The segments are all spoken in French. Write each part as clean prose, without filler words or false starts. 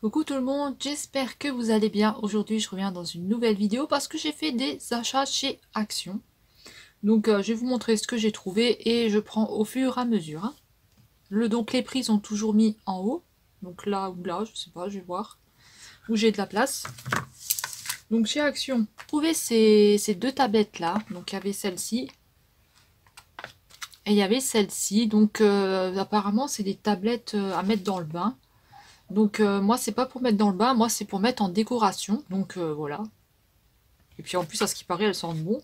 Coucou tout le monde, j'espère que vous allez bien. Aujourd'hui je reviens dans une nouvelle vidéo parce que j'ai fait des achats chez Action. Donc je vais vous montrer ce que j'ai trouvé et je prends au fur et à mesure. Hein. Donc les prix sont toujours mis en haut. Donc là ou là, je sais pas, je vais voir où j'ai de la place. Donc chez Action, j'ai trouvé ces deux tablettes là. Donc il y avait celle-ci et il y avait celle-ci. Donc apparemment c'est des tablettes à mettre dans le bain. Donc moi c'est pas pour mettre dans le bain, moi c'est pour mettre en décoration. Donc voilà. Et puis en plus à ce qui paraît elles sentent bon.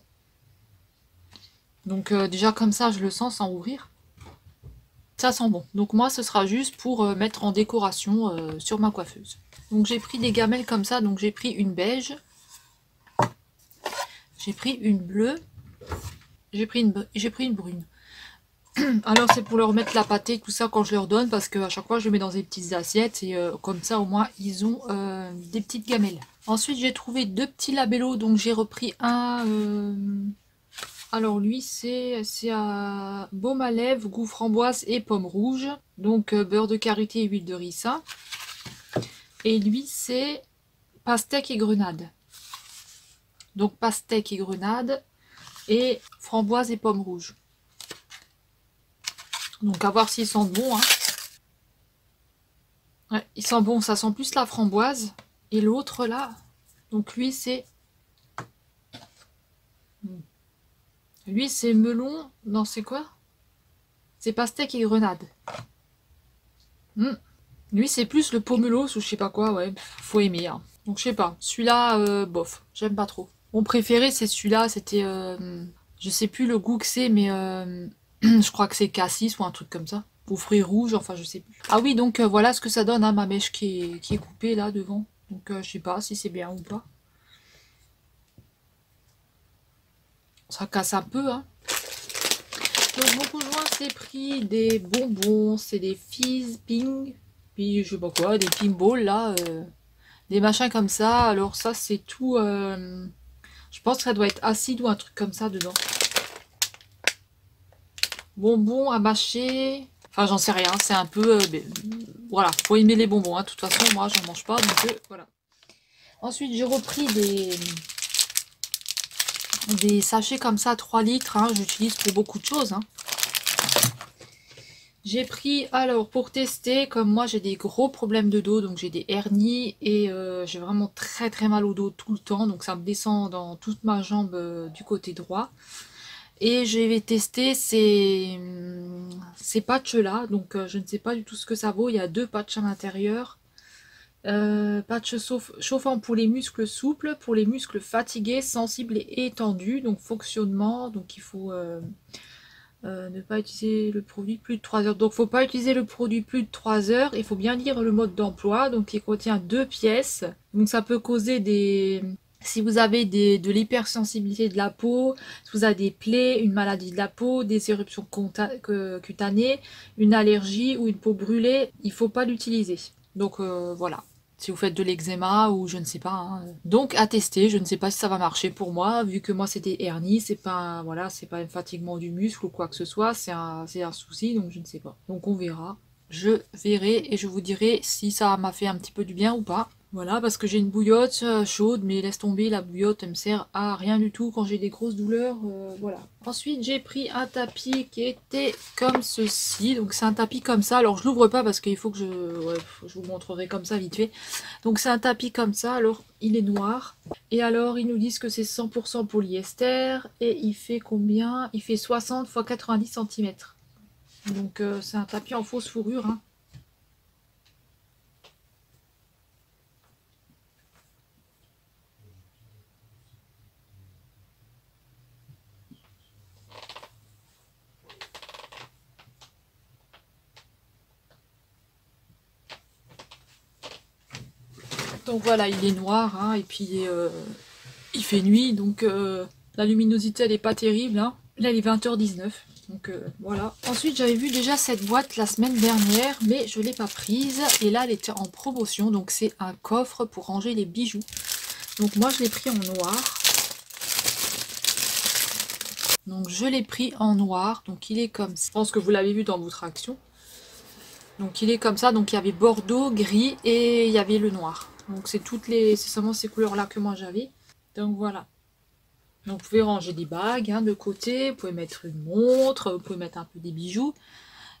Donc déjà comme ça je le sens sans ouvrir. Ça sent bon. Donc moi ce sera juste pour mettre en décoration sur ma coiffeuse. Donc j'ai pris des gamelles comme ça. Donc j'ai pris une beige. J'ai pris une bleue. J'ai pris une brune. Alors c'est pour leur mettre la pâtée, tout ça quand je leur donne. Parce qu'à chaque fois je les mets dans des petites assiettes. Et comme ça au moins ils ont des petites gamelles. Ensuite j'ai trouvé deux petits labellos. Donc j'ai repris un... Alors lui c'est à baume à lèvres, goût framboise et pomme rouge. Donc beurre de karité et huile de ricin. Et lui c'est pastèque et grenade. Donc pastèque et grenade et framboise et pomme rouge. Donc à voir s'ils sentent bon. Hein. Ouais, il sent bon, ça sent plus la framboise. Et l'autre là, donc lui c'est... Lui c'est melon, non c'est quoi? C'est pastèque et grenade. Lui c'est plus le pomelos ou je sais pas quoi, ouais, faut aimer. Hein. Donc je sais pas, celui-là, bof, j'aime pas trop. Mon préféré c'est celui-là, c'était... je sais plus le goût que c'est, mais je crois que c'est cassis ou un truc comme ça. Ou fruits rouges, enfin je sais plus. Ah oui, donc voilà ce que ça donne, hein, ma mèche qui est coupée là devant. Donc je sais pas si c'est bien ou pas. Ça casse un peu, hein. Donc mon conjoint s'est pris des bonbons, c'est des fizz ping, puis je sais pas quoi, des pinballs là, des machins comme ça. Alors ça c'est tout, je pense que ça doit être acide ou un truc comme ça dedans. Bonbons à mâcher, enfin j'en sais rien, c'est un peu, voilà, faut aimer les bonbons, hein. De toute façon moi j'en mange pas, donc voilà. Ensuite j'ai repris des sachets comme ça, 3 litres, hein, j'utilise pour beaucoup de choses. Hein. J'ai pris, alors pour tester, comme moi j'ai des gros problèmes de dos, donc j'ai des hernies et j'ai vraiment très très mal au dos tout le temps, donc ça me descend dans toute ma jambe du côté droit. Et je vais tester ces patchs là, donc je ne sais pas du tout ce que ça vaut, il y a 2 patchs à l'intérieur. Patch chauffant pour les muscles souples, pour les muscles fatigués, sensibles et étendus, donc fonctionnement, donc il faut... ne pas utiliser le produit plus de 3 heures. Donc, faut pas utiliser le produit plus de 3 heures. Il faut bien lire le mode d'emploi. Donc, il contient 2 pièces. Donc, ça peut causer des... Si vous avez de l'hypersensibilité de la peau, si vous avez des plaies, une maladie de la peau, des éruptions cutanées, une allergie ou une peau brûlée, il faut pas l'utiliser. Donc, voilà. Si vous faites de l'eczéma ou je ne sais pas. Hein. Donc à tester, je ne sais pas si ça va marcher pour moi, vu que moi c'était hernie, c'est pas voilà, c'est pas un fatiguement du muscle ou quoi que ce soit, c'est un souci, donc je ne sais pas. Donc on verra. Je verrai et je vous dirai si ça m'a fait un petit peu du bien ou pas. Voilà, parce que j'ai une bouillotte chaude, mais laisse tomber, la bouillotte, elle me sert à rien du tout quand j'ai des grosses douleurs, voilà. Ensuite, j'ai pris un tapis qui était comme ceci, donc c'est un tapis comme ça, alors je l'ouvre pas parce qu'il faut que je vous montrerai comme ça vite fait. Donc c'est un tapis comme ça, alors il est noir, et alors ils nous disent que c'est 100% polyester, et il fait combien? Il fait 60 x 90 cm. Donc c'est un tapis en fausse fourrure, hein. Donc voilà, il est noir, hein, et puis il fait nuit, donc la luminosité elle est pas terrible. Hein. Là il est 20h19, donc voilà. Ensuite j'avais vu déjà cette boîte la semaine dernière, mais je l'ai pas prise. Et là elle était en promotion, donc c'est un coffre pour ranger les bijoux. Donc moi je l'ai pris en noir. Donc je l'ai pris en noir, donc il est comme ça. Je pense que vous l'avez vu dans votre action. Donc il est comme ça, donc il y avait bordeaux, gris et il y avait le noir. Donc c'est seulement ces couleurs là que moi j'avais. Donc voilà. Donc vous pouvez ranger des bagues hein, de côté, vous pouvez mettre une montre, vous pouvez mettre un peu des bijoux.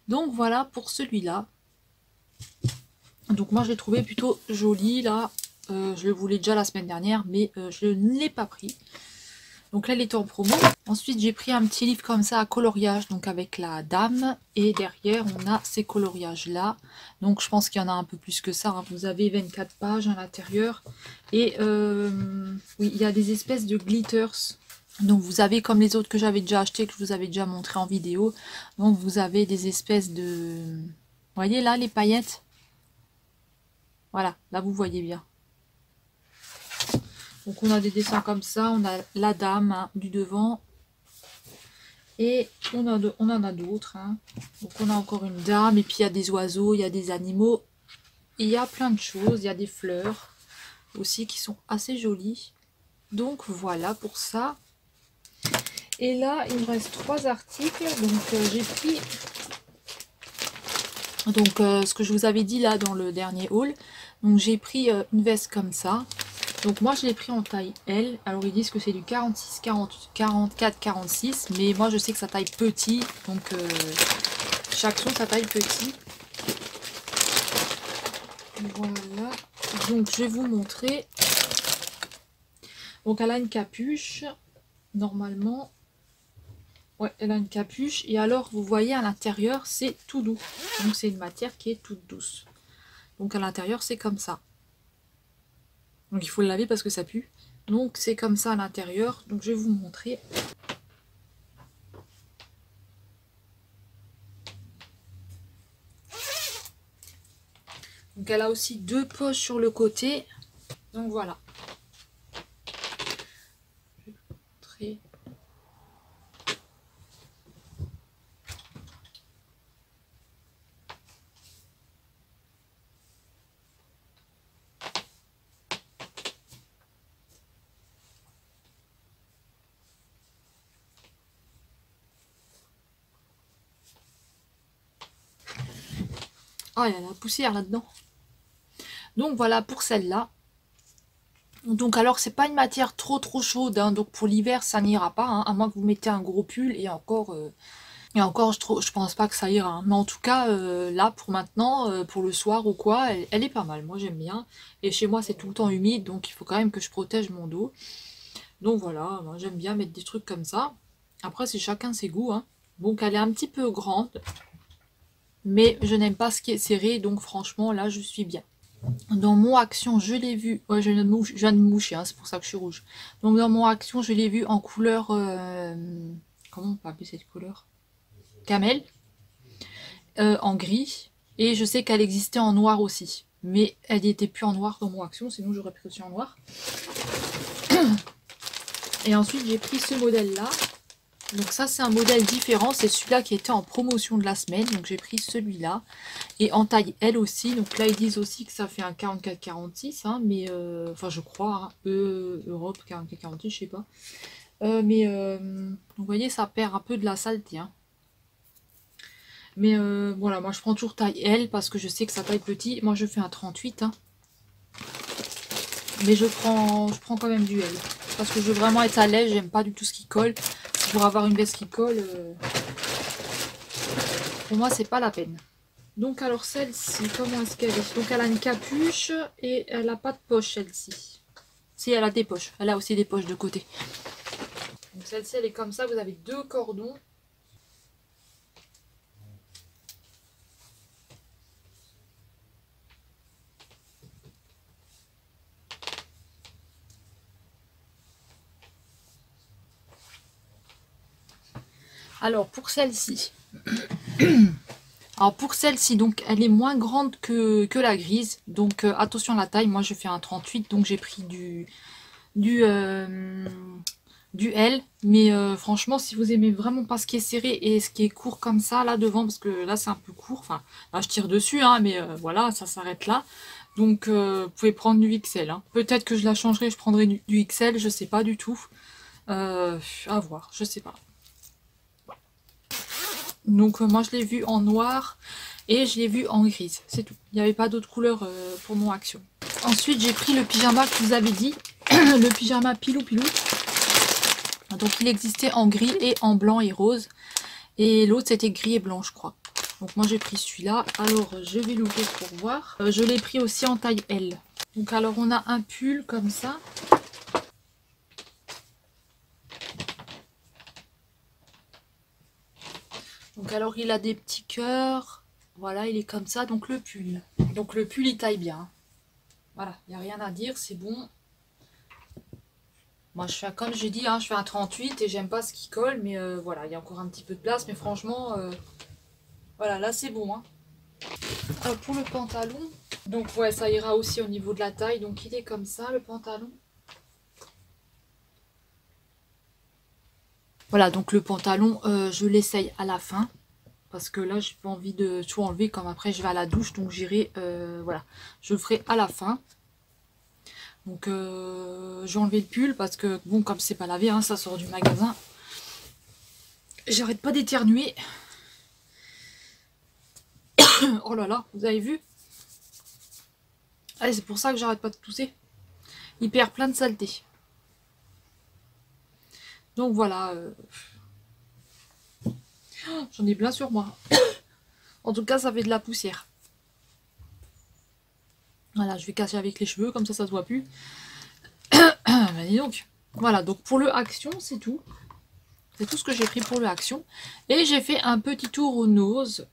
Donc voilà pour celui-là. Donc moi je l'ai trouvé plutôt joli là. Je le voulais déjà la semaine dernière, mais je ne l'ai pas pris. Donc là, il était en promo. Ensuite, j'ai pris un petit livre comme ça à coloriage, donc avec la dame. Et derrière, on a ces coloriages-là. Donc je pense qu'il y en a un peu plus que ça. Hein. Vous avez 24 pages à l'intérieur. Et oui, il y a des espèces de glitters. Donc vous avez comme les autres que j'avais déjà acheté, que je vous avais déjà montré en vidéo. Donc vous avez des espèces de... Vous voyez là, les paillettes? Voilà, là vous voyez bien. Donc on a des dessins comme ça, on a la dame hein, du devant. Et on en a d'autres. Hein. Donc on a encore une dame, et puis il y a des oiseaux, il y a des animaux. Il y a plein de choses, il y a des fleurs aussi qui sont assez jolies. Donc voilà pour ça. Et là, il me reste 3 articles. Donc j'ai pris ce que je vous avais dit là dans le dernier haul. Donc j'ai pris une veste comme ça. Donc moi je l'ai pris en taille L. Alors ils disent que c'est du 46, 40, 44, 46. Mais moi je sais que ça taille petit. Donc chaque son ça taille petit. Voilà. Donc je vais vous montrer. Donc elle a une capuche. Normalement. Ouais, elle a une capuche. Et alors vous voyez à l'intérieur c'est tout doux. Donc c'est une matière qui est toute douce. Donc à l'intérieur c'est comme ça. Donc il faut le laver parce que ça pue. Donc c'est comme ça à l'intérieur. Donc je vais vous montrer. Donc elle a aussi 2 poches sur le côté. Donc voilà. Je vais vous montrer. Ah, il y a la poussière là-dedans. Donc voilà pour celle-là. Donc alors c'est pas une matière trop chaude. Hein, donc pour l'hiver ça n'ira pas. Hein, à moins que vous mettez un gros pull. Et encore je pense pas que ça ira. Hein. Mais en tout cas là pour maintenant, pour le soir ou quoi, elle est pas mal. Moi j'aime bien. Et chez moi c'est tout le temps humide. Donc il faut quand même que je protège mon dos. Donc voilà, moi j'aime bien mettre des trucs comme ça. Après c'est chacun ses goûts. Hein. Donc elle est un petit peu grande. Mais je n'aime pas ce qui est serré. Donc franchement là je suis bien. Dans mon action, je l'ai vu. Ouais, je viens de me moucher, hein, c'est pour ça que je suis rouge. Donc, dans mon action, je l'ai vu en couleur. Comment on peut appeler cette couleur? Camel. En gris. Et je sais qu'elle existait en noir aussi. Mais elle n'était plus en noir dans mon action, sinon j'aurais pris aussi en noir. Et ensuite, j'ai pris ce modèle-là. Donc ça c'est un modèle différent, c'est celui-là qui était en promotion de la semaine, donc j'ai pris celui-là, et en taille L aussi, donc là ils disent aussi que ça fait un 44-46, hein, mais enfin je crois, hein, Europe 44-46, je sais pas, donc vous voyez ça perd un peu de la saleté, hein. Mais voilà, moi je prends toujours taille L parce que je sais que ça taille petit, moi je fais un 38, hein. Mais je prends quand même du L, parce que je veux vraiment être à l'aise, j'aime pas du tout ce qui colle. Pour avoir une veste qui colle, pour moi c'est pas la peine. Donc alors celle-ci, comment est-ce qu'elle est? Donc elle a une capuche et elle a pas de poche celle-ci. Si, elle a des poches, elle a aussi des poches de côté. Donc celle-ci elle est comme ça, vous avez 2 cordons. Alors pour celle-ci, donc elle est moins grande que la grise, donc attention à la taille, moi je fais un 38, donc j'ai pris du L, mais franchement si vous aimez vraiment pas ce qui est serré et ce qui est court comme ça là devant, parce que là c'est un peu court, enfin là je tire dessus, hein, mais voilà ça s'arrête là, donc vous pouvez prendre du XL, hein. Peut-être que je la changerai, je prendrai du XL, je sais pas du tout, à voir, je sais pas. Donc moi je l'ai vu en noir Et je l'ai vu en grise, c'est tout. Il n'y avait pas d'autre couleur pour mon action. Ensuite, j'ai pris le pyjama que je vous avais dit. Le pyjama Pilou Pilou. Donc, il existait en gris et en blanc et rose. Et l'autre, c'était gris et blanc, je crois. Donc, moi, j'ai pris celui-là. Alors, je vais l'ouvrir pour voir. Je l'ai pris aussi en taille L. Donc, alors, on a un pull comme ça. Donc, alors, il a des petits cœurs. Voilà, il est comme ça. Donc, le pull. Donc, le pull, il taille bien. Voilà, il n'y a rien à dire, c'est bon. Moi, je fais, comme j'ai dit, hein, je fais un 38 et j'aime pas ce qui colle. Mais voilà, il y a encore un petit peu de place. Mais franchement, voilà, là, c'est bon. Hein. Pour le pantalon, donc ouais, ça ira aussi au niveau de la taille. Donc, il est comme ça, le pantalon. Voilà, donc le pantalon, je l'essaye à la fin. Parce que là, j'ai pas envie de tout enlever. Comme après, je vais à la douche. Donc, j'irai, voilà, je le ferai à la fin. Donc, je vais enlever le pull parce que, bon, comme c'est pas lavé, hein, ça sort du magasin. J'arrête pas d'éternuer. Oh là là, vous avez vu? Ah, c'est pour ça que j'arrête pas de tousser. Il perd plein de saleté. Donc voilà. J'en ai plein sur moi. En tout cas, ça fait de la poussière. Voilà, je vais casser avec les cheveux, comme ça se voit plus. Ben dis donc. Voilà, donc pour le action, c'est tout. C'est tout ce que j'ai pris pour le action. Et j'ai fait un petit tour au nose.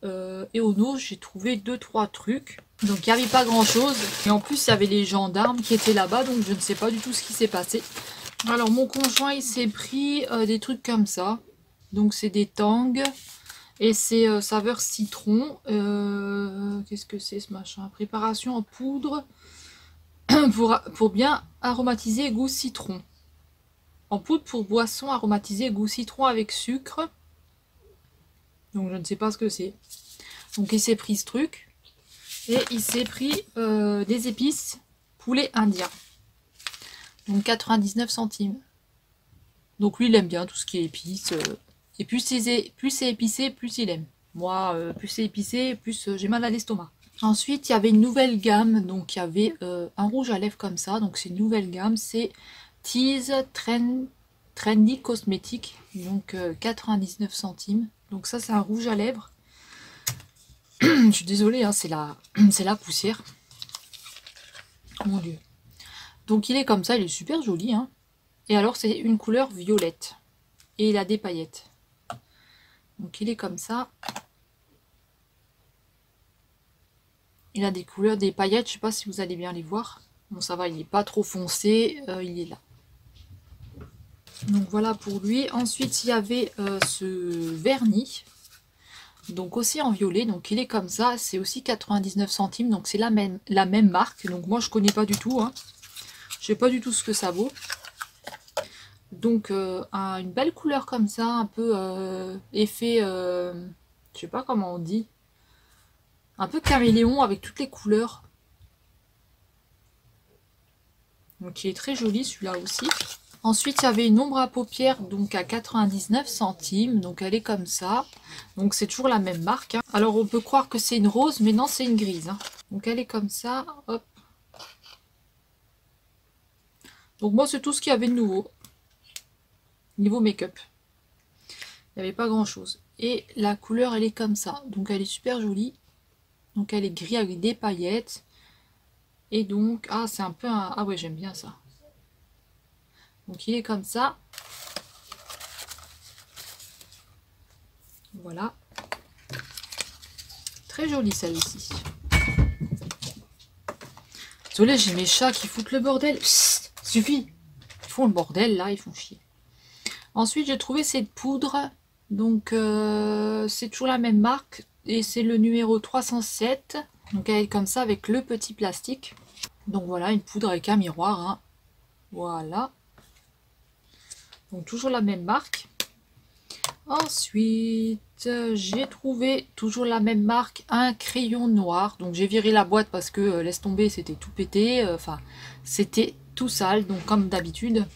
Et au nose, j'ai trouvé 2-3 trucs. Donc il n'y avait pas grand chose. Et en plus, il y avait les gendarmes qui étaient là-bas. Donc je ne sais pas du tout ce qui s'est passé. Alors mon conjoint, il s'est pris des trucs comme ça. Donc c'est des tangs. Et c'est saveur citron. Qu'est-ce que c'est ce machin? Préparation en poudre pour bien aromatiser goût citron. En poudre pour boisson aromatisée goût citron avec sucre. Donc je ne sais pas ce que c'est. Donc il s'est pris ce truc. Et il s'est pris des épices poulet indien. Donc 99 centimes. Donc lui il aime bien tout ce qui est épices. Et plus c'est épicé, plus il aime. Moi, plus c'est épicé, plus j'ai mal à l'estomac. Ensuite, il y avait une nouvelle gamme. Donc, il y avait un rouge à lèvres comme ça. Donc, c'est une nouvelle gamme. C'est Tease Trendy Cosmétique. Donc, 99 centimes. Donc, ça, c'est un rouge à lèvres. Je suis désolée, hein, c'est la poussière. Mon Dieu. Donc, il est comme ça. Il est super joli. Hein. Et alors, c'est une couleur violette. Et il a des paillettes. Donc il est comme ça. Il a des couleurs, des paillettes. Je ne sais pas si vous allez bien les voir. Bon, ça va, il n'est pas trop foncé. Il est là. Donc voilà pour lui. Ensuite, il y avait ce vernis. Donc aussi en violet. Donc il est comme ça. C'est aussi 99 centimes. Donc c'est la même marque. Donc moi, je ne connais pas du tout. Hein. Je ne sais pas du tout ce que ça vaut. Donc une belle couleur comme ça, un peu effet, je sais pas comment on dit, un peu caméléon avec toutes les couleurs. Donc il est très joli celui-là aussi. Ensuite il y avait une ombre à paupières donc à 99 centimes, donc elle est comme ça. Donc c'est toujours la même marque. Hein. Alors on peut croire que c'est une rose, mais non c'est une grise. Hein. Donc elle est comme ça, hop. Donc moi c'est tout ce qu'il y avait de nouveau. Niveau make-up. Il n'y avait pas grand chose. Et la couleur elle est comme ça. Donc elle est super jolie. Donc elle est gris avec des paillettes. Et donc, ah c'est un peu un... Ah ouais j'aime bien ça. Donc il est comme ça. Voilà. Très jolie celle-ci. Désolée, j'ai mes chats qui foutent le bordel. Psst, suffit. Ils font le bordel là, ils font chier. Ensuite, j'ai trouvé cette poudre. Donc, c'est toujours la même marque. Et c'est le numéro 307. Donc, elle est comme ça avec le petit plastique. Donc, voilà, une poudre avec un miroir. Hein. Voilà. Donc, toujours la même marque. Ensuite, j'ai trouvé toujours la même marque, un crayon noir. Donc, j'ai viré la boîte parce que, laisse tomber, c'était tout pété. Enfin, c'était tout sale. Donc, comme d'habitude.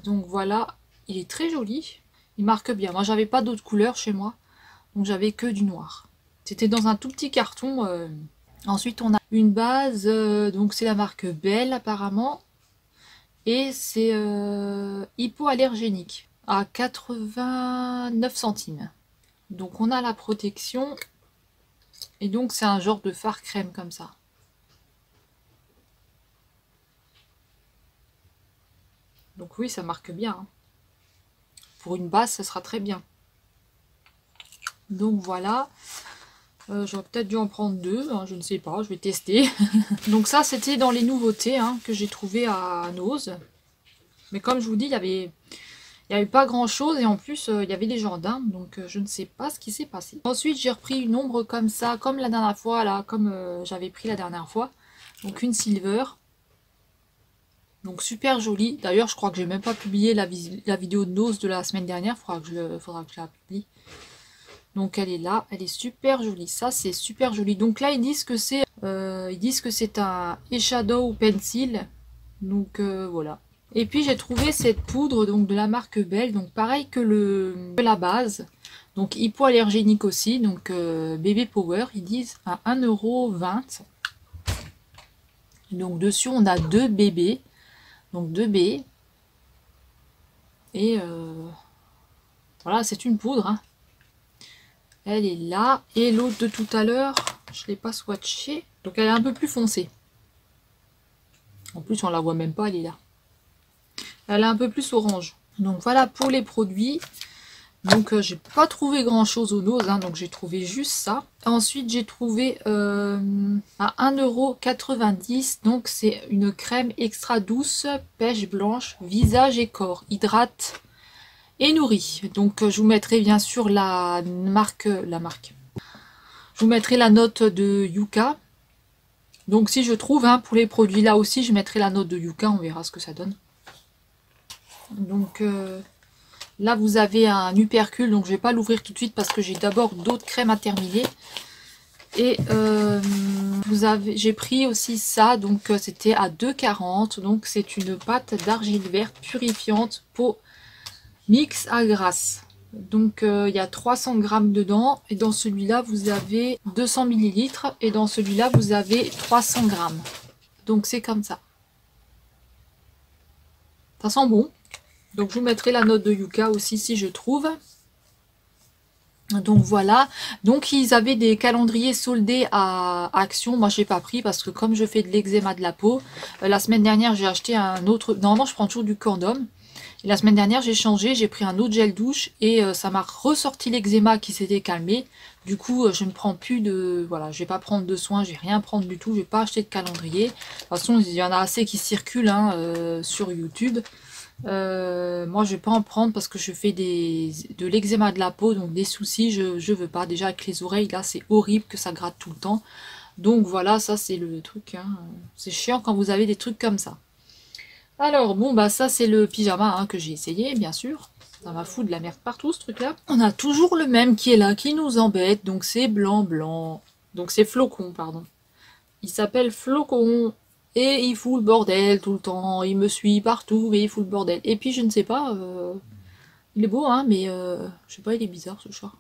Donc voilà, il est très joli. Il marque bien. Moi, j'avais pas d'autres couleurs chez moi. Donc j'avais que du noir. C'était dans un tout petit carton. Ensuite on a une base, donc c'est la marque Belle apparemment. Et c'est hypoallergénique à 89 centimes. Donc on a la protection. Et donc c'est un genre de fard crème comme ça. Donc oui, ça marque bien. Hein. Pour une base, ça sera très bien. Donc voilà. J'aurais peut-être dû en prendre deux, hein, je ne sais pas, je vais tester. Donc ça, c'était dans les nouveautés hein, que j'ai trouvé à Nose. Mais comme je vous dis, il n'y avait pas grand-chose et en plus, il y avait des gendarmes. Donc je ne sais pas ce qui s'est passé. Ensuite, j'ai repris une ombre comme ça, comme la dernière fois, là, comme j'avais pris la dernière fois. Donc une silver. Donc super jolie. D'ailleurs, je crois que j'ai même pas publié la vidéo de Nose de la semaine dernière. Faudra que je la publie. Donc elle est là, elle est super jolie. Ça c'est super joli. Donc là ils disent que c'est un eyeshadow pencil. Donc voilà. Et puis j'ai trouvé cette poudre donc de la marque Belle. Donc pareil que la base. Donc hypoallergénique aussi. Donc Bébé Power. Ils disent à 1,20 €. Donc dessus on a deux bébés. Donc deux B. Et voilà, c'est une poudre. Hein. Elle est là. Et l'autre de tout à l'heure, je ne l'ai pas swatchée. Donc elle est un peu plus foncée. En plus, on la voit même pas, elle est là. Elle est un peu plus orange. Donc voilà pour les produits. Donc j'ai pas trouvé grand chose au Nose. Hein, donc j'ai trouvé juste ça. Ensuite, j'ai trouvé à 1,90 €. Donc c'est une crème extra douce, pêche blanche, visage et corps. Hydrate et nourrit. Donc je vous mettrai bien sûr la marque. Je vous mettrai la note de Yuka. Donc si je trouve, hein, pour les produits là aussi, je mettrai la note de Yuka, on verra ce que ça donne. Donc là vous avez un uppercule, donc je vais pas l'ouvrir tout de suite parce que j'ai d'abord d'autres crèmes à terminer. Et j'ai pris aussi ça, donc c'était à 2,40 €. Donc c'est une pâte d'argile verte purifiante peau mix à grasse. Donc il y a 300 grammes dedans et dans celui-là vous avez 200 ml et dans celui-là vous avez 300 grammes. Donc c'est comme ça. Ça sent bon. Donc je vous mettrai la note de Yuka aussi si je trouve. Donc voilà. Donc ils avaient des calendriers soldés à Action. Moi j'ai pas pris parce que comme je fais de l'eczéma de la peau, la semaine dernière j'ai acheté un autre. Normalement je prends toujours du Cordum. Et la semaine dernière, j'ai changé, j'ai pris un autre gel douche et ça m'a ressorti l'eczéma qui s'était calmé. Du coup, je ne prends plus de... Voilà, je vais pas prendre de soins, je vais rien prendre du tout, je vais pas acheter de calendrier. De toute façon, il y en a assez qui circulent hein, sur YouTube. Moi, je vais pas en prendre parce que je fais de l'eczéma de la peau, donc des soucis, je veux pas. Déjà, avec les oreilles, là, c'est horrible que ça gratte tout le temps. Donc voilà, ça, c'est le truc. Hein. C'est chiant quand vous avez des trucs comme ça. Alors, bon, bah ça, c'est le pyjama hein, que j'ai essayé, bien sûr. Ça m'a foutu de la merde partout, ce truc-là. On a toujours le même qui est là, qui nous embête. Donc, c'est blanc. Donc, c'est Flocon, pardon. Il s'appelle Flocon. Et il fout le bordel tout le temps. Il me suit partout, mais il fout le bordel. Et puis, je ne sais pas... il est beau, hein, mais... je sais pas, il est bizarre, ce chat.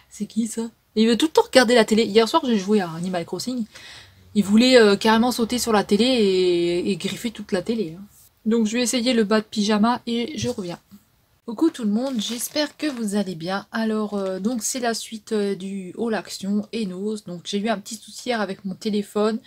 C'est qui, ça? Il veut tout le temps regarder la télé. Hier soir, j'ai joué à Animal Crossing. Il voulait carrément sauter sur la télé et griffer toute la télé. Hein. Donc je vais essayer le bas de pyjama et je reviens. Coucou tout le monde, j'espère que vous allez bien. Alors donc c'est la suite du All Action et Nose. Donc j'ai eu un petit souci hier avec mon téléphone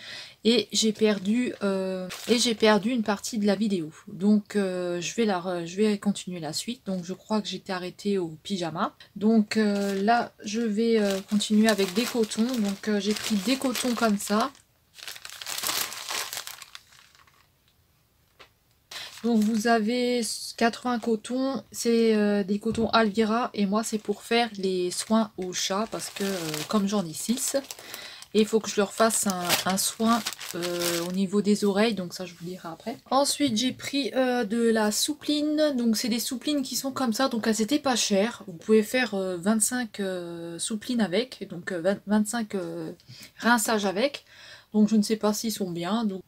et j'ai perdu une partie de la vidéo. Donc je vais continuer la suite. Donc je crois que j'étais arrêtée au pyjama. Donc là je vais continuer avec des cotons. Donc j'ai pris des cotons comme ça. Donc vous avez 80 cotons, c'est des cotons Alvira et moi c'est pour faire les soins aux chats parce que comme j'en ai 6 et il faut que je leur fasse un soin au niveau des oreilles, donc ça je vous dirai après. Ensuite j'ai pris de la soupline, donc c'est des souplines qui sont comme ça, donc elles étaient pas chères. Vous pouvez faire 25 souplines avec, donc 25 rinçages avec, donc je ne sais pas s'ils sont bien. Donc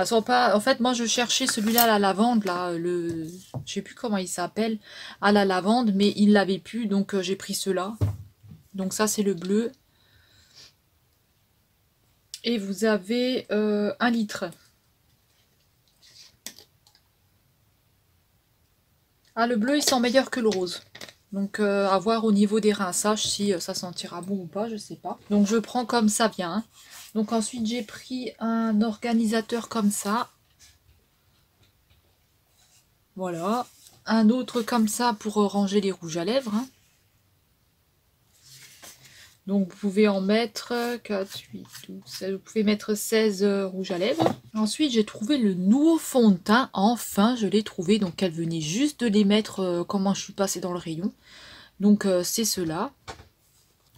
Elles sont pas... En fait, moi, je cherchais celui-là à la lavande, là, le... Je sais plus comment il s'appelle, à la lavande, mais il l'avait plus, donc j'ai pris ceux-là. Donc ça, c'est le bleu. Et vous avez 1 litre. Ah, le bleu, il sent meilleur que le rose. Donc, à voir au niveau des rinçages si ça sentira bon ou pas, je sais pas. Donc, je prends comme ça vient. Hein. Donc, ensuite, j'ai pris un organisateur comme ça. Voilà. Un autre comme ça pour ranger les rouges à lèvres. Hein. Donc, vous pouvez en mettre 4, 8, 12, 16. Vous pouvez mettre 16 rouges à lèvres. Ensuite, j'ai trouvé le nouveau fond de teint. Enfin, je l'ai trouvé. Donc, elle venait juste de les mettre comment je suis passée dans le rayon. Donc, c'est ceux-là.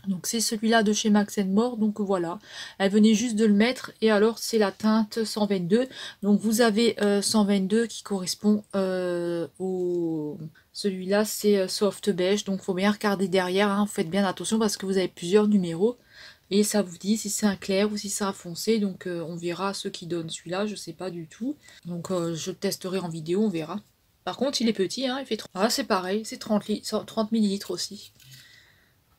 Donc, c'est celui-là de chez Max More. Donc, voilà. Elle venait juste de le mettre. Et alors, c'est la teinte 122. Donc, vous avez 122 qui correspond au... Celui-là, c'est soft beige. Donc, il faut bien regarder derrière. Hein. Faites bien attention parce que vous avez plusieurs numéros. Et ça vous dit si c'est un clair ou si c'est un foncé. Donc, on verra ceux qui donnent celui-là. Je ne sais pas du tout. Donc, je testerai en vidéo. On verra. Par contre, il est petit. Hein, il fait 30... Ah, c'est pareil. C'est 30 ml aussi.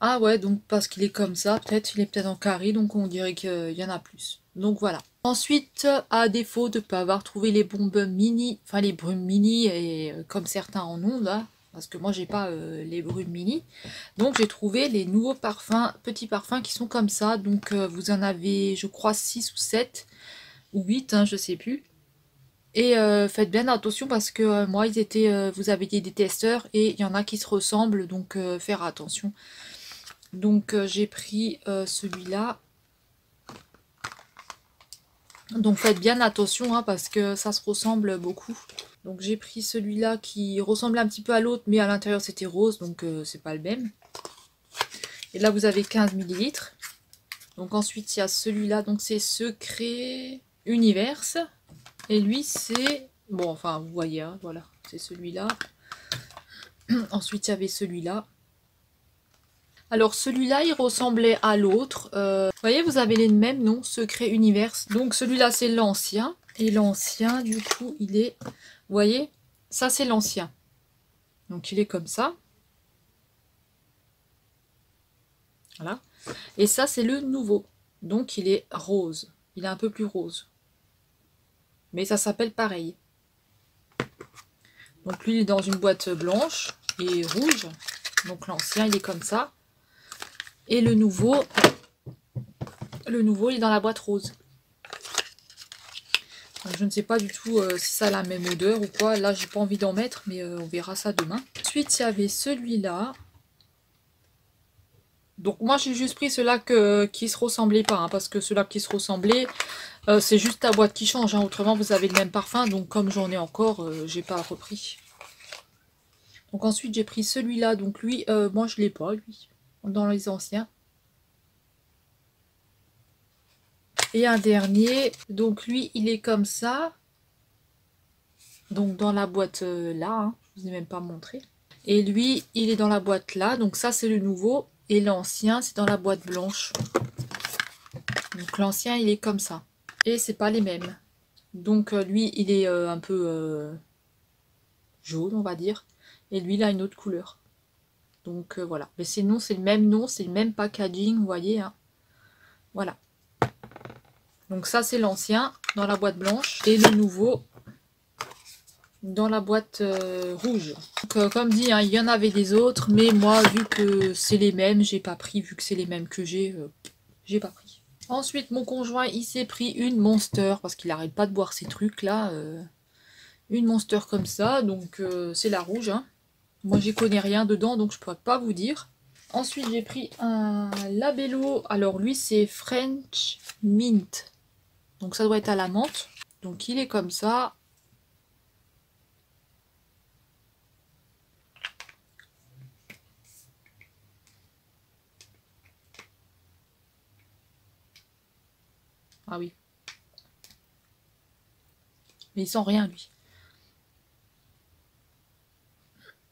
Ah ouais, donc parce qu'il est comme ça, peut-être il est peut-être en carré, donc on dirait qu'il y en a plus. Donc voilà. Ensuite, à défaut de ne pas avoir trouvé les bombes mini, enfin les brumes mini, et comme certains en ont là, parce que moi j'ai pas les brumes mini, donc j'ai trouvé les nouveaux parfums, petits parfums qui sont comme ça. Donc vous en avez, je crois, 6 ou 7 ou 8, hein, je sais plus. Et faites bien attention parce que moi, ils étaient, vous avez des testeurs et il y en a qui se ressemblent, donc faire attention. Donc j'ai pris celui-là. Donc faites bien attention hein, parce que ça se ressemble beaucoup. Donc j'ai pris celui-là qui ressemble un petit peu à l'autre mais à l'intérieur c'était rose donc c'est pas le même. Et là vous avez 15 ml. Donc ensuite il y a celui-là, donc c'est Secret Universe. Et lui c'est... Bon enfin vous voyez, hein, voilà, c'est celui-là. Ensuite il y avait celui-là. Alors celui-là, il ressemblait à l'autre. Vous voyez, vous avez les mêmes noms, Secret Universe. Donc celui-là, c'est l'ancien. Et l'ancien, du coup, il est... Vous voyez, ça c'est l'ancien. Donc il est comme ça. Voilà. Et ça, c'est le nouveau. Donc il est rose. Il est un peu plus rose. Mais ça s'appelle pareil. Donc lui, il est dans une boîte blanche et rouge. Donc l'ancien, il est comme ça. Et le nouveau, il est dans la boîte rose. Je ne sais pas du tout si ça a la même odeur ou quoi. Là, j'ai pas envie d'en mettre, mais on verra ça demain. Ensuite, il y avait celui-là. Donc moi, j'ai juste pris ceux-là qui se ressemblaient pas. Hein, parce que ceux-là qui se ressemblaient, c'est juste la boîte qui change. Hein, autrement, vous avez le même parfum. Donc comme j'en ai encore, j'ai pas repris. Donc ensuite, j'ai pris celui-là. Donc lui, moi, je l'ai pas, lui. Dans les anciens. Et un dernier, donc lui, il est comme ça. Donc dans la boîte là, hein, je vous ai même pas montré. Et lui, il est dans la boîte là. Donc ça, c'est le nouveau. Et l'ancien, c'est dans la boîte blanche. Donc l'ancien, il est comme ça. Et c'est pas les mêmes. Donc lui, il est un peu jaune, on va dire. Et lui, il a une autre couleur. Donc voilà. Mais sinon, c'est le même nom, c'est le même packaging, vous voyez. Hein. Voilà. Donc ça, c'est l'ancien dans la boîte blanche. Et le nouveau dans la boîte rouge. Donc, comme dit, hein, il y en avait des autres. Mais moi, vu que c'est les mêmes, j'ai pas pris. Vu que c'est les mêmes que j'ai pas pris. Ensuite, mon conjoint, il s'est pris une Monster. Parce qu'il arrête pas de boire ces trucs-là. Une Monster comme ça. Donc, c'est la rouge. Hein. Moi, j'y connais rien dedans. Donc, je pourrais pas vous dire. Ensuite, j'ai pris un Labello. Alors, lui, c'est French Mint. Donc ça doit être à la menthe. Donc il est comme ça. Ah oui. Mais il sent rien lui.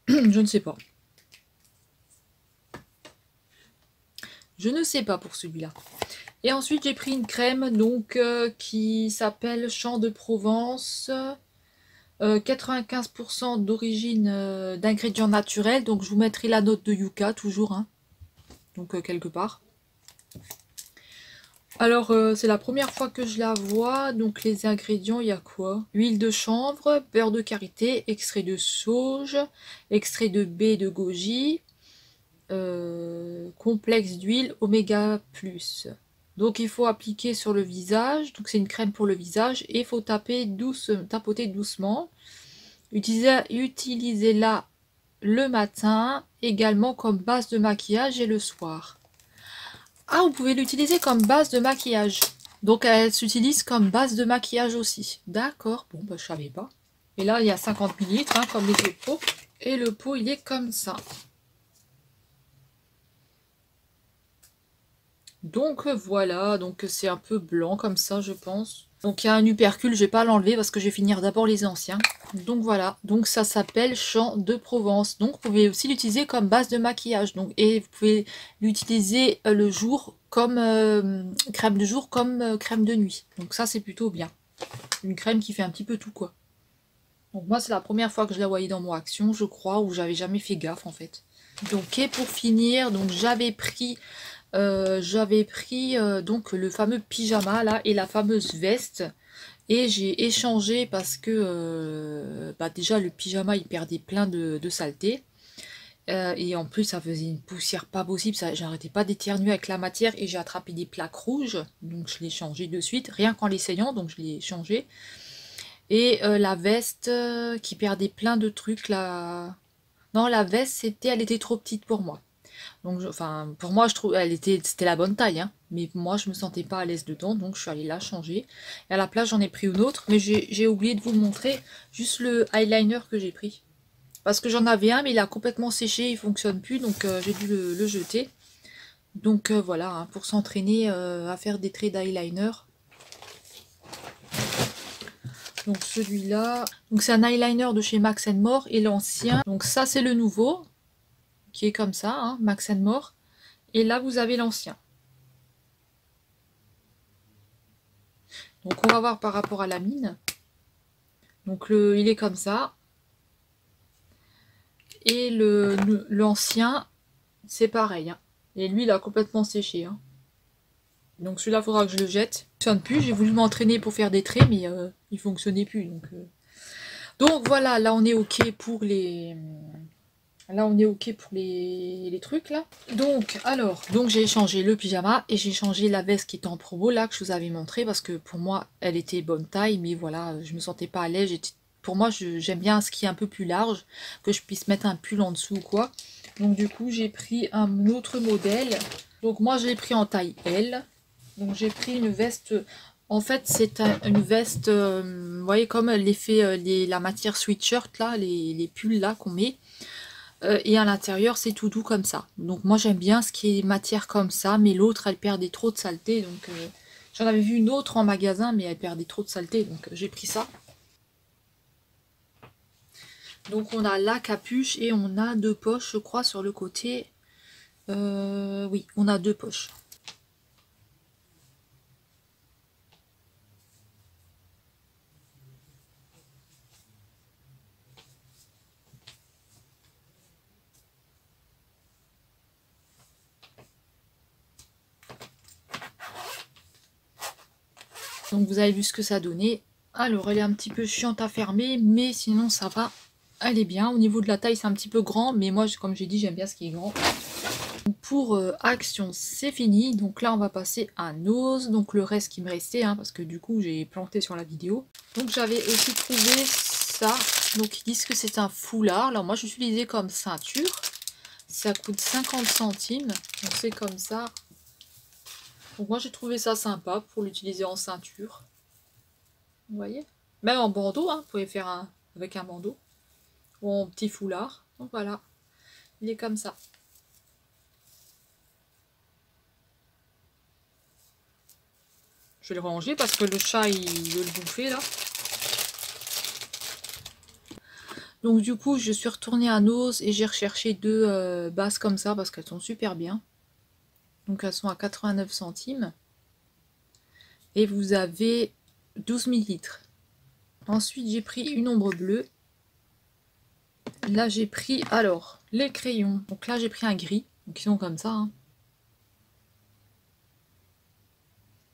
Je ne sais pas. Je ne sais pas pour celui-là. Et ensuite j'ai pris une crème donc qui s'appelle Champ de Provence. 95% d'origine d'ingrédients naturels. Donc je vous mettrai la note de Yuka toujours. Hein, donc quelque part. Alors c'est la première fois que je la vois. Donc les ingrédients, il y a quoi? Huile de chanvre, beurre de karité, extrait de sauge, extrait de baie de goji, complexe d'huile oméga plus. Donc il faut appliquer sur le visage, donc c'est une crème pour le visage, et il faut tapoter doucement. Utilisez-la le matin, également comme base de maquillage et le soir. Ah, vous pouvez l'utiliser comme base de maquillage. Donc elle s'utilise comme base de maquillage aussi. D'accord, bon bah je savais pas. Et là il y a 50 ml hein, comme les autres pots. Et le pot il est comme ça. Donc voilà, donc c'est un peu blanc comme ça je pense. Donc il y a un uppercule, je vais pas l'enlever parce que je vais finir d'abord les anciens. Donc voilà, donc ça s'appelle Champ de Provence. Donc vous pouvez aussi l'utiliser comme base de maquillage. Donc, et vous pouvez l'utiliser le jour comme crème de jour comme crème de nuit. Donc ça c'est plutôt bien. Une crème qui fait un petit peu tout quoi. Donc moi c'est la première fois que je la voyais dans mon action je crois, où j'avais jamais fait gaffe en fait. Donc et pour finir, donc j'avais pris donc le fameux pyjama là et la fameuse veste et j'ai échangé parce que bah, déjà le pyjama il perdait plein de saleté et en plus ça faisait une poussière pas possible, j'arrêtais pas d'éternuer avec la matière et j'ai attrapé des plaques rouges donc je l'ai changé de suite rien qu'en l'essayant, donc je l'ai changé. Et la veste qui perdait plein de trucs là, non la veste elle était trop petite pour moi. Donc, enfin, pour moi, je trouve, c'était la bonne taille, hein. Mais moi, je me sentais pas à l'aise dedans, donc je suis allée la changer. Et à la place, j'en ai pris une autre, mais j'ai oublié de vous montrer juste le eyeliner que j'ai pris. Parce que j'en avais un, mais il a complètement séché, il fonctionne plus, donc j'ai dû le jeter. Donc voilà, hein, pour s'entraîner à faire des traits d'eyeliner. Donc celui-là, donc c'est un eyeliner de chez Max More et l'ancien. Donc ça, c'est le nouveau, qui est comme ça, hein, Max More. Et là, vous avez l'ancien. Donc on va voir par rapport à la mine. Donc il est comme ça. Et l'ancien, c'est pareil. Hein. Et lui, il a complètement séché. Hein. Donc celui-là, il faudra que je le jette. Il ne fonctionne plus. J'ai voulu m'entraîner pour faire des traits, mais il ne fonctionnait plus. Donc voilà, là on est ok pour les... Là on est ok pour les trucs là. Donc alors, j'ai échangé le pyjama et j'ai changé la veste qui était en promo là que je vous avais montré parce que pour moi elle était bonne taille mais voilà, je me sentais pas à l'aise. Pour moi j'aime bien ce qui est un peu plus large, que je puisse mettre un pull en dessous ou quoi. Donc du coup j'ai pris un autre modèle. Donc moi je l'ai pris en taille L. Donc j'ai pris une veste, en fait c'est une veste, vous voyez comme l'effet, la matière sweatshirt là, les pulls là qu'on met. Et à l'intérieur c'est tout doux comme ça. Donc moi j'aime bien ce qui est matière comme ça, mais l'autre elle perdait trop de saleté. Donc j'en avais vu une autre en magasin, mais elle perdait trop de saleté, donc j'ai pris ça. Donc on a la capuche et on a deux poches je crois sur le côté. Oui, on a deux poches. Donc vous avez vu ce que ça donnait. Alors elle est un petit peu chiante à fermer, mais sinon ça va. Elle est bien. Au niveau de la taille c'est un petit peu grand, mais moi comme j'ai dit j'aime bien ce qui est grand. Pour action c'est fini. Donc là on va passer à nose. Donc le reste qui me restait, hein, parce que du coup j'ai planté sur la vidéo. Donc j'avais aussi trouvé ça. Donc ils disent que c'est un foulard. Alors moi je l'utilisais comme ceinture. Ça coûte 50 centimes. Donc c'est comme ça. Donc moi j'ai trouvé ça sympa pour l'utiliser en ceinture. Vous voyez? Même en bandeau, hein, vous pouvez faire avec un bandeau. Ou en petit foulard. Donc voilà. Il est comme ça. Je vais le ranger parce que le chat il veut le bouffer là. Donc du coup je suis retournée à Nose et j'ai recherché deux bases comme ça parce qu'elles sont super bien. Donc elles sont à 89 centimes. Et vous avez 12 millilitres. Ensuite, j'ai pris une ombre bleue. Là, j'ai pris, alors, les crayons. Donc là, j'ai pris un gris. Donc, ils sont comme ça. Hein.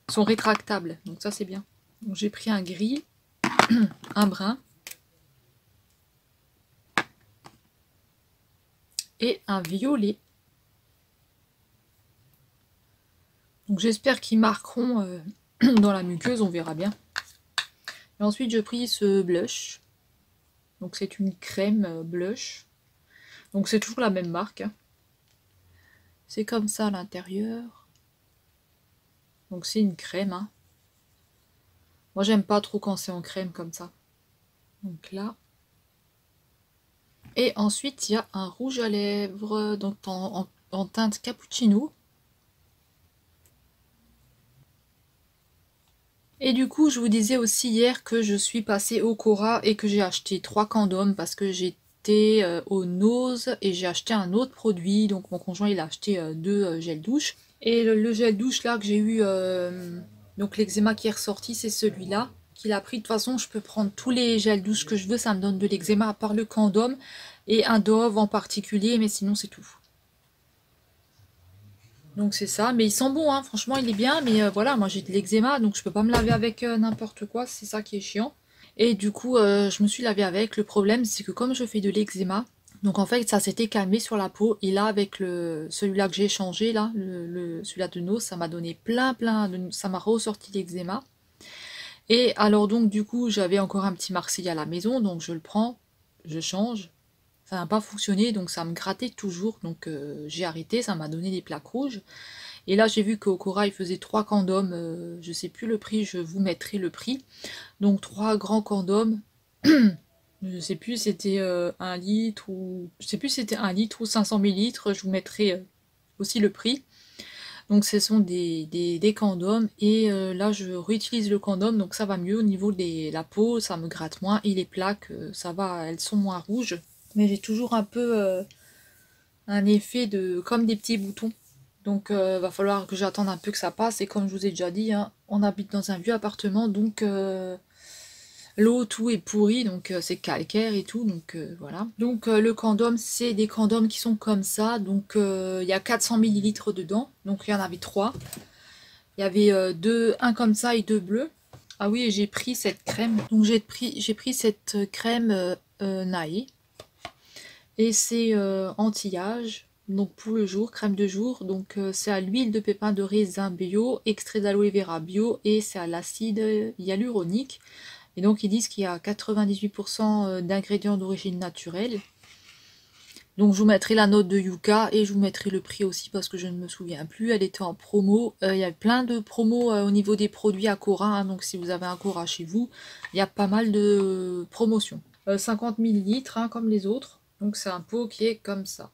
Ils sont rétractables. Donc ça, c'est bien. Donc, j'ai pris un gris, un brun. Et un violet. Donc j'espère qu'ils marqueront dans la muqueuse, on verra bien. Et ensuite, j'ai pris ce blush. Donc c'est une crème blush. Donc c'est toujours la même marque. Hein. C'est comme ça à l'intérieur. Donc c'est une crème. Hein. Moi j'aime pas trop quand c'est en crème comme ça. Donc là. Et ensuite il y a un rouge à lèvres. Donc en teinte cappuccino. Et du coup, je vous disais aussi hier que je suis passée au Cora et que j'ai acheté 3 condoms parce que j'étais aux Nose et j'ai acheté un autre produit. Donc mon conjoint il a acheté 2 gels douche. Et le gel douche là que j'ai eu, donc l'eczéma qui est ressorti, c'est celui-là qu'il a pris. De toute façon, je peux prendre tous les gels douche que je veux, ça me donne de l'eczéma à part le condom et un Dove en particulier, mais sinon c'est tout. Donc c'est ça, mais il sent bon, hein. Franchement il est bien, mais voilà, moi j'ai de l'eczéma, donc je peux pas me laver avec n'importe quoi, c'est ça qui est chiant. Et du coup, je me suis lavée avec. Le problème, c'est que comme je fais de l'eczéma, donc en fait ça s'était calmé sur la peau, et là avec celui-là que j'ai changé, là, celui-là de Nose, ça m'a donné ça m'a ressorti l'eczéma. Et alors donc du coup, j'avais encore un petit Marseille à la maison, donc je le prends, je change. Ça n'a pas fonctionné, donc ça me grattait toujours, donc j'ai arrêté, ça m'a donné des plaques rouges. Et là j'ai vu qu'au Cora il faisait 3 condoms, je sais plus le prix, je vous mettrai le prix. Donc 3 grands condoms, je sais plus c'était 1 litre ou... Je sais plus c'était 1 litre ou 500 millilitres, je vous mettrai aussi le prix. Donc ce sont des condoms et là je réutilise le condom, donc ça va mieux au niveau de la peau, ça me gratte moins et les plaques, ça va, elles sont moins rouges. Mais j'ai toujours un peu un effet de comme des petits boutons. Donc va falloir que j'attende un peu que ça passe. Et comme je vous ai déjà dit, hein, on habite dans un vieux appartement, donc l'eau, tout est pourri, donc c'est calcaire et tout, donc voilà. Donc le condom, c'est des condoms qui sont comme ça, donc il y a 400 millilitres dedans, donc il y en avait 3. Il y avait un comme ça et 2 bleus. Ah oui, et j'ai pris cette crème, donc j'ai pris cette crème Nae. Et c'est anti-âge, donc pour le jour, crème de jour. Donc c'est à l'huile de pépins de raisin bio, extrait d'aloe vera bio et c'est à l'acide hyaluronique. Et donc ils disent qu'il y a 98% d'ingrédients d'origine naturelle. Donc je vous mettrai la note de Yuka et je vous mettrai le prix aussi parce que je ne me souviens plus. Elle était en promo. Il y a plein de promos au niveau des produits à Cora. Hein, donc si vous avez un Cora chez vous, il y a pas mal de promotions. 50 millilitres hein, comme les autres. Donc c'est un pot qui est comme ça.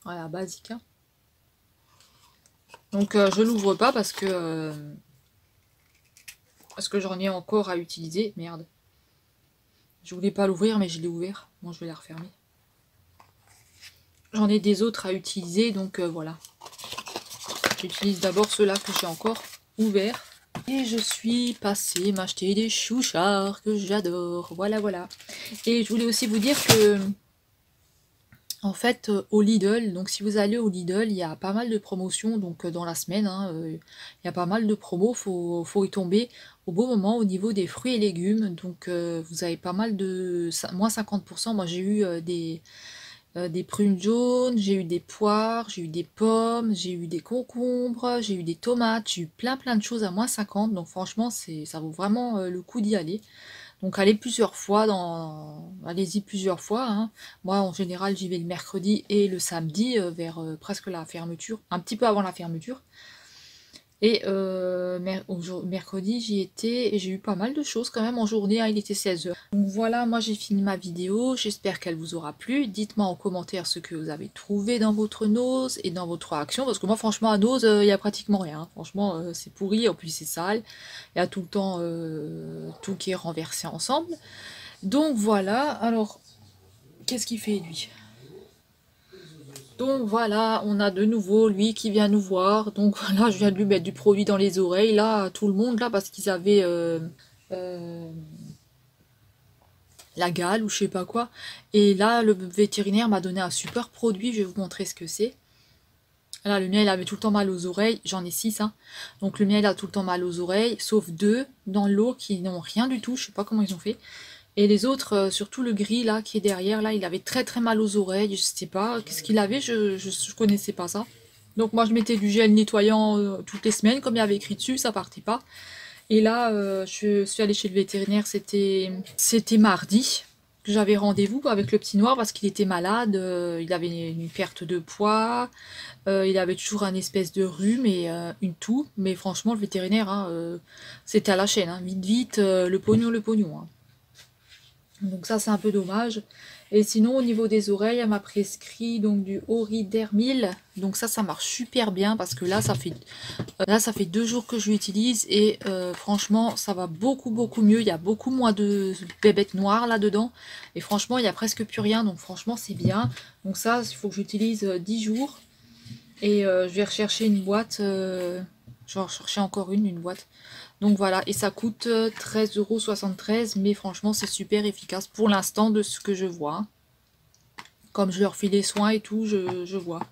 Voilà, basique. Hein. Donc je l'ouvre pas parce que j'en ai encore à utiliser. Merde. Je voulais pas l'ouvrir mais je l'ai ouvert. Bon, je vais la refermer. J'en ai des autres à utiliser donc voilà. J'utilise d'abord ceux-là que j'ai encore ouverts. Et je suis passée m'acheter des chouchards que j'adore. Voilà, voilà. Et je voulais aussi vous dire que en fait, au Lidl, donc si vous allez au Lidl, il y a pas mal de promotions, donc dans la semaine, hein, il y a pas mal de promos, faut y tomber au bon moment au niveau des fruits et légumes, donc vous avez pas mal de... moins 50%, moi j'ai eu des prunes jaunes, j'ai eu des poires, j'ai eu des pommes, j'ai eu des concombres, j'ai eu des tomates, j'ai eu plein de choses à moins 50, donc franchement ça vaut vraiment le coup d'y aller. Donc allez-y plusieurs fois. Hein. Moi en général j'y vais le mercredi et le samedi vers presque la fermeture, un petit peu avant la fermeture. Et mercredi j'y étais et j'ai eu pas mal de choses quand même en journée, hein, il était 16h. Donc voilà, moi j'ai fini ma vidéo, j'espère qu'elle vous aura plu. Dites-moi en commentaire ce que vous avez trouvé dans votre nose et dans votre action, parce que moi franchement à nose il n'y a pratiquement rien. Hein. Franchement c'est pourri, en plus c'est sale, il y a tout le temps tout qui est renversé ensemble. Donc voilà, alors qu'est-ce qu'il fait lui? Donc voilà, on a de nouveau lui qui vient nous voir. Donc voilà, je viens de lui mettre du produit dans les oreilles, là, à tout le monde, là, parce qu'ils avaient euh, la gale ou je sais pas quoi. Et là, le vétérinaire m'a donné un super produit, je vais vous montrer ce que c'est. Là, le mien, il avait tout le temps mal aux oreilles, j'en ai 6, hein. Donc le mien, il a tout le temps mal aux oreilles, sauf 2 dans l'eau qui n'ont rien du tout, je sais pas comment ils ont fait. Et les autres, surtout le gris là qui est derrière, là, il avait très très mal aux oreilles, je sais pas qu'est-ce qu'il avait, je connaissais pas ça. Donc moi je mettais du gel nettoyant toutes les semaines, comme il y avait écrit dessus, ça partait pas. Et là, je suis allée chez le vétérinaire, c'était mardi, que j'avais rendez-vous avec le petit noir parce qu'il était malade, il avait une perte de poids, il avait toujours un espèce de rhume et une toux, mais franchement le vétérinaire, hein, c'était à la chaîne, hein, vite vite, le pognon, le pognon, hein. Donc ça c'est un peu dommage. Et sinon au niveau des oreilles, elle m'a prescrit donc du Oridermil. Donc ça marche super bien parce que là ça fait 2 jours que je l'utilise et franchement ça va beaucoup mieux. Il y a beaucoup moins de bébêtes noires là-dedans. Et franchement il n'y a presque plus rien. Donc franchement c'est bien. Donc ça il faut que j'utilise 10 jours. Et je vais rechercher une boîte. Je vais en rechercher encore une boîte. Donc voilà, et ça coûte 13,73 €, mais franchement c'est super efficace pour l'instant de ce que je vois, hein. Comme je leur fais les soins et tout, je vois.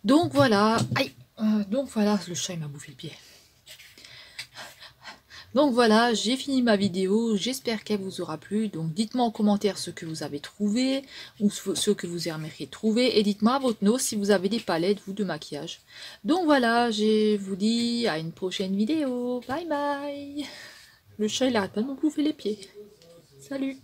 Donc voilà, aïe, donc voilà, le chat il m'a bouffé le pied. Donc voilà, j'ai fini ma vidéo, j'espère qu'elle vous aura plu. Donc dites-moi en commentaire ce que vous avez trouvé, ou ce que vous aimeriez trouver, et dites-moi à votre nom si vous avez des palettes, vous, de maquillage. Donc voilà, je vous dis à une prochaine vidéo, bye bye. Le chat il arrête pas de me bouffer les pieds. Salut!